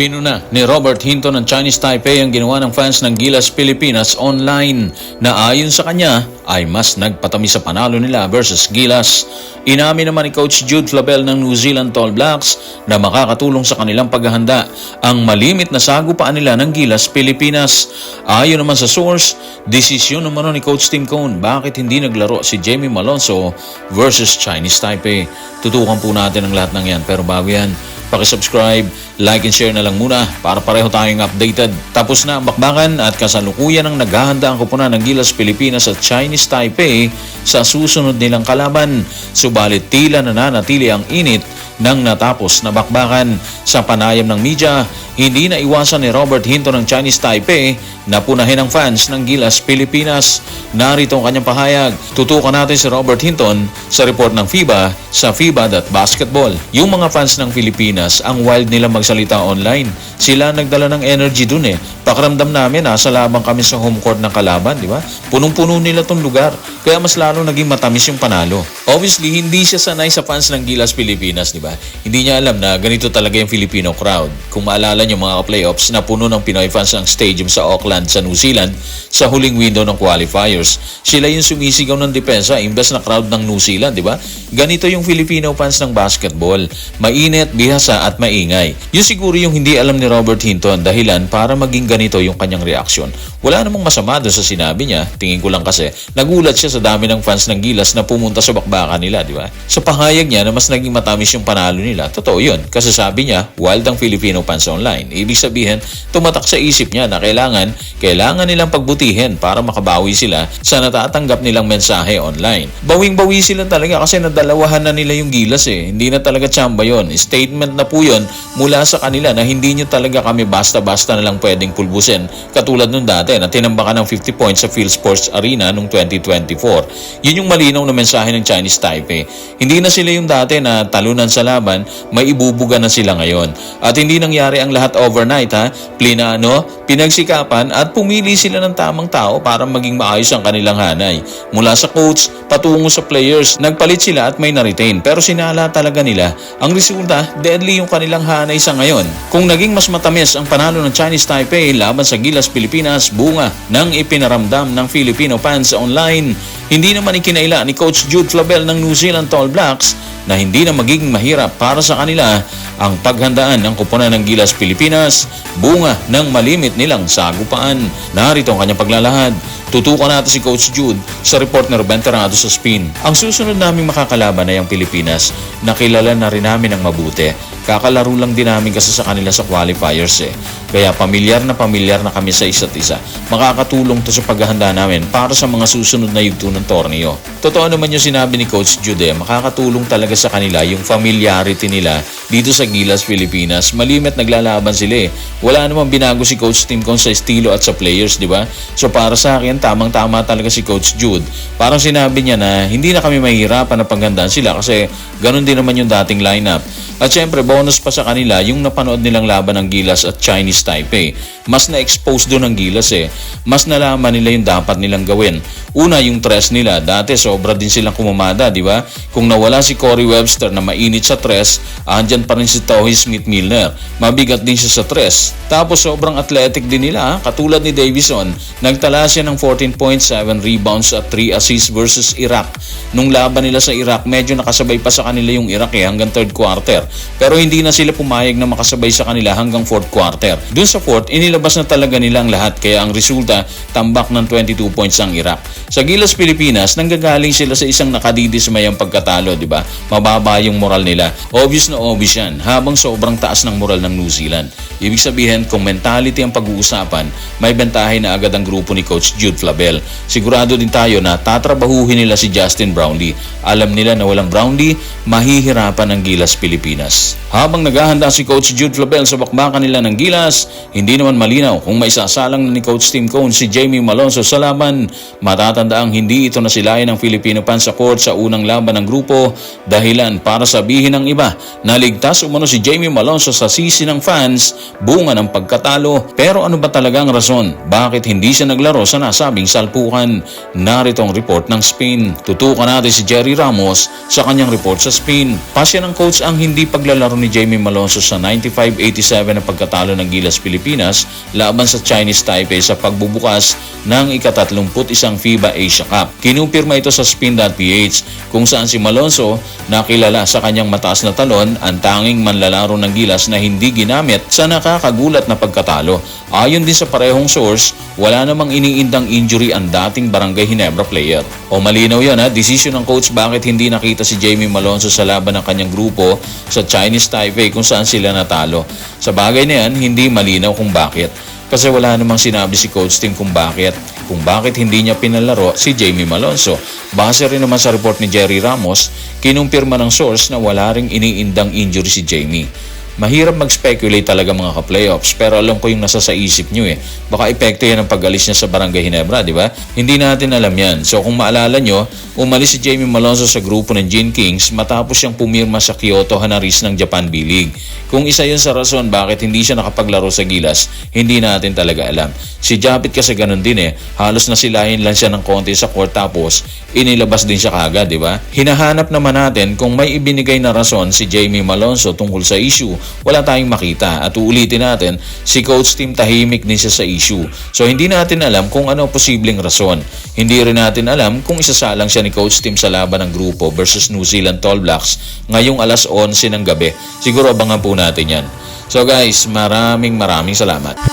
Pinuna ni Robert Hinton ng Chinese Taipei ang ginawa ng fans ng Gilas Pilipinas online na ayon sa kanya ay mas nagpatamis sa panalo nila versus Gilas. Inamin naman ni Coach Jude Flabel ng New Zealand Tall Blacks na makakatulong sa kanilang paghahanda ang malimit na sagupaan nila ng Gilas Pilipinas. Ayon naman sa source, desisyon naman ni Coach Tim Cone bakit hindi naglaro si Jamie Malonzo versus Chinese Taipei. Tutukan po natin ang lahat ng yan, pero bago yan, paki-subscribe, like and share na lang muna para pareho tayong updated. Tapos na ang bakbakan at kasalukuyan ang naghahanda ang koponan ng Gilas Pilipinas at Chinese Taipei sa susunod nilang kalaban. Subalit tila nananatili ang init ng natapos na bakbakan. Sa panayam ng media, hindi na iwasan ni Robert Hinton ng Chinese Taipei na punahin ang fans ng Gilas Pilipinas. Narito ang kanyang pahayag. Tutukan natin si Robert Hinton sa report ng FIBA sa FIBA.basketball. Yung mga fans ng Pilipinas, ang wild nila magsalita online. Sila nagdala ng energy dun eh. Pakiramdam namin, nasa labang kami sa home court ng kalaban, di ba? Punong-puno nila tong lugar. Kaya mas lalo naging matamis yung panalo. Obviously, hindi siya sanay sa fans ng Gilas Pilipinas, di ba? Hindi niya alam na ganito talaga yung Filipino crowd. Kung maalala niyo mga playoffs na puno ng Pinoy fans ang stadium sa Auckland sa New Zealand sa huling window ng qualifiers. Sila yung sumisigaw ng depensa imbes na crowd ng New Zealand, di ba? Ganito yung Filipino fans ng basketball. Mainit, bihasa at maingay. Yun siguro yung hindi alam ni Robert Hinton dahilan para maging ganito yung kanyang reaksyon. Wala namang masama doon sa sinabi niya. Tingin ko lang kasi nagulat siya sa dami ng fans ng Gilas na pumunta sa bakbakan nila, di ba? Sa pahayag niya na mas naging matamis yung panalo nila. Totoo yun. Kasi sabi niya, wild ang Filipino fans online. Ibig sabihin, tumatak sa isip niya na kailangan nilang pagbutihin para makabawi sila sa natatanggap nilang mensahe online. Bawing-bawi sila talaga kasi nadalawahan na nila yung Gilas eh. Hindi na talaga tsamba yun. Statement na po yun mula sa kanila na hindi nyo talaga kami basta-basta na lang pwedeng pulbusin. Katulad nung dati na tinambakan ng 50 points sa Field Sports Arena noong 2024. Yun yung malinaw na mensahe ng Chinese Taipei. Hindi na sila yung dati na talunan sa laban, may ibubuga na sila ngayon. At hindi nangyari ang lahat overnight ha. Pinagsikapan at pumili sila ng tamang tao para maging maayos ang kanilang hanay. Mula sa coach, patungo sa players, nagpalit sila at may na-retain. Pero sinala talaga nila. Ang resulta, deadly yung kanilang hanay sa ngayon. Kung naging mas matamis ang panalo ng Chinese Taipei laban sa Gilas Pilipinas, bunga ng ipinaramdam ng Filipino fans online. Hindi naman ikinaila ni Coach Jude Flabel ng New Zealand Tall Blacks na hindi na magiging mahirap para sa kanila ang paghandaan ng koponan ng Gilas Pilipinas, bunga ng malimit nilang sagupaan. Narito ang kanyang paglalahad. Tutukan natin si Coach Jude sa report ni Ruben Terrado sa Spin. Ang susunod naming makakalaban ay ang Pilipinas na kilala na rin namin ng mabuti. Kakalaro lang din namin kasi sa kanila sa qualifiers eh. Kaya pamilyar na kami sa isa't isa. Makakatulong to sa paghahanda namin para sa mga susunod na yugto ng torneo. Totoo naman yung sinabi ni Coach Jude, makakatulong talaga sa kanila yung familiarity nila dito sa Gilas Pilipinas. Malimit naglalaban sila eh. Wala namang binago si Coach Tim Cone sa estilo at sa players, di ba? So para sa akin, tamang-tama talaga si Coach Jude. Parang sinabi niya na hindi na kami mahihirapan na paghandaan sila kasi ganun din naman yung dating lineup. At syempre, bonus pa sa kanila yung napanood nilang laban ng Gilas at Chinese Taipei. Mas na-expose doon ang Gilas eh. Mas nalaman nila yung dapat nilang gawin. Una, yung tres nila. Dati sobra din silang kumamada, di ba? Kung nawala si Corey Webster na mainit sa tres, andyan pa rin si Tauhi Smith-Milner. Mabigat din siya sa tres. Tapos sobrang athletic din nila. Katulad ni Davison, nagtala siya ng 14 points, 7 rebounds at 3 assists versus Iraq. Nung laban nila sa Iraq, medyo nakasabay pa sa kanila yung Iraq eh, hanggang third quarter. Pero hindi na sila pumayag na makasabay sa kanila hanggang fourth quarter. Doon sa fourth, inilabas na talaga nila ang lahat. Kaya ang resulta, tambak ng 22 points ang Iraq. Sa Gilas Pilipinas, nanggagaling sila sa isang nakadidismayang pagkatalo, di ba? Mababa yung moral nila. Obvious na obvious yan, habang sobrang taas ng moral ng New Zealand. Ibig sabihin, kung mentality ang pag-uusapan, may bentahe na agad ang grupo ni Coach Jude Flabel. Sigurado din tayo na tatrabahuhin nila si Justin Brownlee. Alam nila na walang Brownlee, mahihirapan ang Gilas Pilipinas. Habang naghahanda si Coach Jude Flabel sa bakbakan nila ng Gilas, Pilipinas. Hindi naman malinaw kung maisasalang na ni Coach Tim Cone si Jamie Malonzo sa laban. Matatandaang hindi ito nasilayan ng Filipino fans sa court sa unang laban ng grupo, dahilan para sabihin ng iba na ligtas umano si Jamie Malonzo sa sisi ng fans, bunga ng pagkatalo. Pero ano ba talagang rason? Bakit hindi siya naglaro sa nasabing salpukan? Narito ang report ng Spin. Tutukan natin si Jerry Ramos sa kanyang report sa Spin. Pasya ng coach ang hindi paglalaro ni Jamie Malonzo sa 95-87 na pagkatalo ng Gilas Pilipinas laban sa Chinese Taipei sa pagbubukas ng ika-31 FIBA Asia Cup. Kinumpirma ito sa Spin.ph kung saan si Malonzo nakilala sa kanyang mataas na talon, ang tanging manlalaro ng Gilas na hindi ginamit sa nakakagulat na pagkatalo. Ayon din sa parehong source, wala namang iniindang injury ang dating Barangay Ginebra player. O malinaw yan desisyon ng coach bakit hindi nakita si Jamie Malonzo sa laban ng kanyang grupo sa Chinese Taipei kung saan sila natalo. Sa bagay na yan, hindi malinaw kung bakit. Kasi wala namang sinabi si Coach Tim kung bakit hindi niya pinalaro si Jamie Malonzo. Base rin naman sa report ni Jerry Ramos, kinumpirma ng source na wala ring iniindang injury si Jamie. Mahirap mag-speculate talaga mga ka-playoffs, pero alam ko yung nasa sa isip nyo Baka epekto yan ang pag-alis niya sa Barangay Ginebra, di ba? Hindi natin alam yan. So kung maalala nyo, umalis si Jamie Malonzo sa grupo ng Gin Kings matapos siyang pumirma sa Kyoto Hanaris ng Japan B-League. Kung isa yun sa rason bakit hindi siya nakapaglaro sa Gilas, hindi natin talaga alam. Si Japit kasi ganun din halos nasilahin lang siya ng konti sa court tapos inilabas din siya kagad, di ba? Hinahanap naman natin kung may ibinigay na rason si Jamie Malonzo tungkol sa issue. Wala tayong makita at uulitin natin, si Coach Tim tahimik din siya sa issue. So hindi natin alam kung ano posibleng rason. Hindi rin natin alam kung isasalang siya ni Coach Tim sa laban ng grupo versus New Zealand Tall Blacks ngayong alas 11 ng gabi. Siguro abangan po natin yan. So guys, maraming salamat.